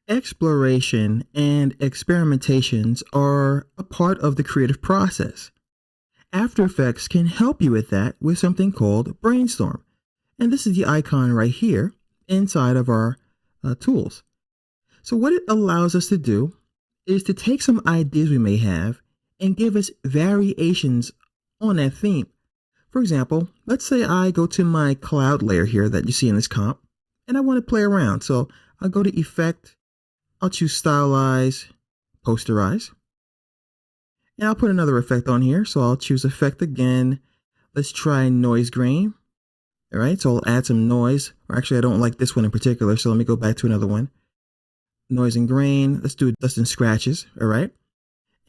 Exploration and experimentations are a part of the creative process. After Effects can help you with that with something called Brainstorm. And this is the icon right here inside of our tools. So what it allows us to do is to take some ideas we may have and give us variations on that theme. For example, let's say I go to my cloud layer here that you see in this comp, and I want to play around. So I'll go to Effect, I'll choose Stylize, Posterize, and I'll put another effect on here. So I'll choose Effect again. Let's try Noise Grain. All right, so I'll add some noise. Or actually, I don't like this one in particular, so let me go back to another one. Noise and Grain. Let's do Dust and Scratches. All right,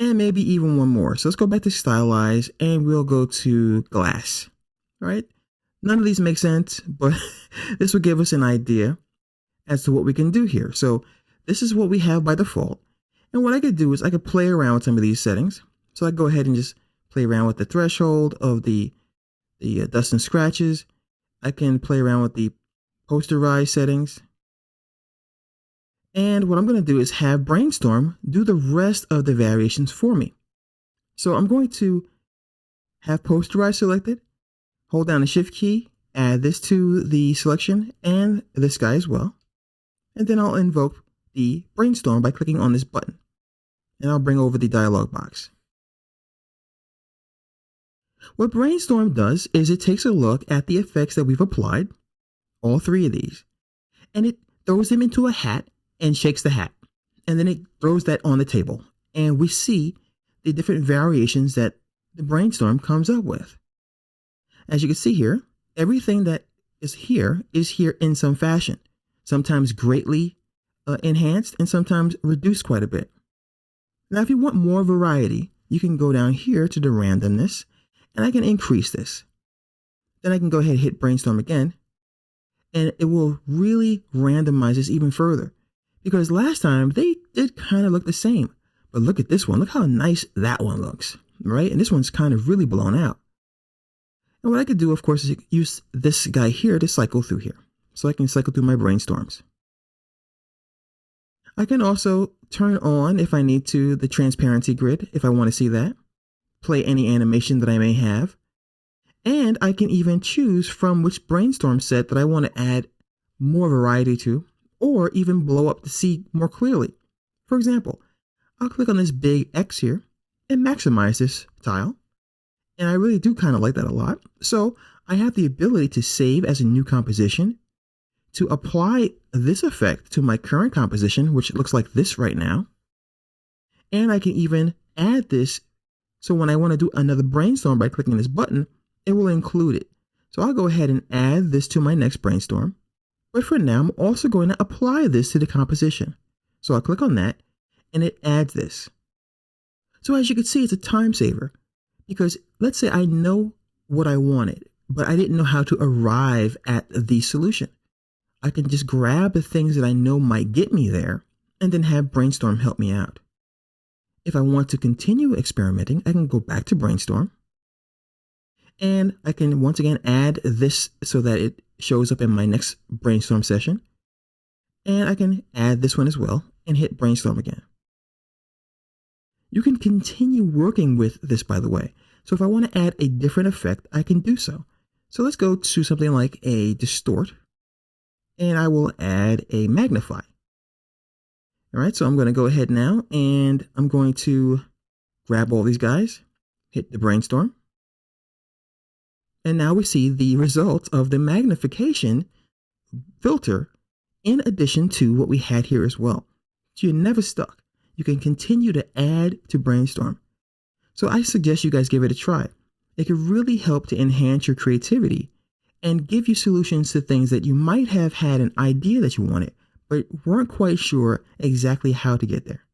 and maybe even one more. So let's go back to Stylize, and we'll go to Glass. All right, none of these make sense, but this will give us an idea as to what we can do here. So this is what we have by default. And what I could do is I could play around with some of these settings. So I go ahead and just play around with the threshold of the Dust and Scratches. I can play around with the Posterize settings. And what I'm going to do is have Brainstorm do the rest of the variations for me. So I'm going to have Posterize selected, hold down the Shift key, add this to the selection and this guy as well. And then I'll invoke the Brainstorm by clicking on this button. And I'll bring over the dialog box. What Brainstorm does is it takes a look at the effects that we've applied, all three of these, and it throws them into a hat and shakes the hat. And then it throws that on the table. And we see the different variations that the Brainstorm comes up with. As you can see here, everything that is here in some fashion, sometimes greatly enhanced and sometimes reduced quite a bit. Now, if you want more variety, you can go down here to the randomness, and I can increase this. Then I can go ahead and hit Brainstorm again, and it will really randomize this even further. Because last time they did kind of look the same, but look at this one. Look how nice that one looks, right? And this one's kind of really blown out. And what I could do, of course, is use this guy here to cycle through here. So I can cycle through my brainstorms. I can also turn on, if I need to, the transparency grid if I want to see that. Play any animation that I may have. And I can even choose from which brainstorm set that I want to add more variety to, or even blow up to see more clearly. For example, I'll click on this big X here and maximize this tile. And I really do kind of like that a lot. So I have the ability to save as a new composition, to apply this effect to my current composition, which looks like this right now. And I can even add this. So when I want to do another brainstorm by clicking this button, it will include it. So I'll go ahead and add this to my next brainstorm. But for now, I'm also going to apply this to the composition. So I'll click on that and it adds this. So as you can see, it's a time saver because let's say I know what I wanted, but I didn't know how to arrive at the solution. I can just grab the things that I know might get me there and then have Brainstorm help me out. If I want to continue experimenting, I can go back to Brainstorm and I can once again add this so that it shows up in my next brainstorm session. And I can add this one as well and hit Brainstorm again. You can continue working with this, by the way. So if I want to add a different effect, I can do so. So let's go to something like a distort and I will add a magnify. All right, so I'm going to go ahead now and I'm going to grab all these guys, hit the brainstorm. And now we see the result of the magnification filter in addition to what we had here as well. So you're never stuck. You can continue to add to Brainstorm. So I suggest you guys give it a try. It could really help to enhance your creativity and give you solutions to things that you might have had an idea that you wanted, but weren't quite sure exactly how to get there.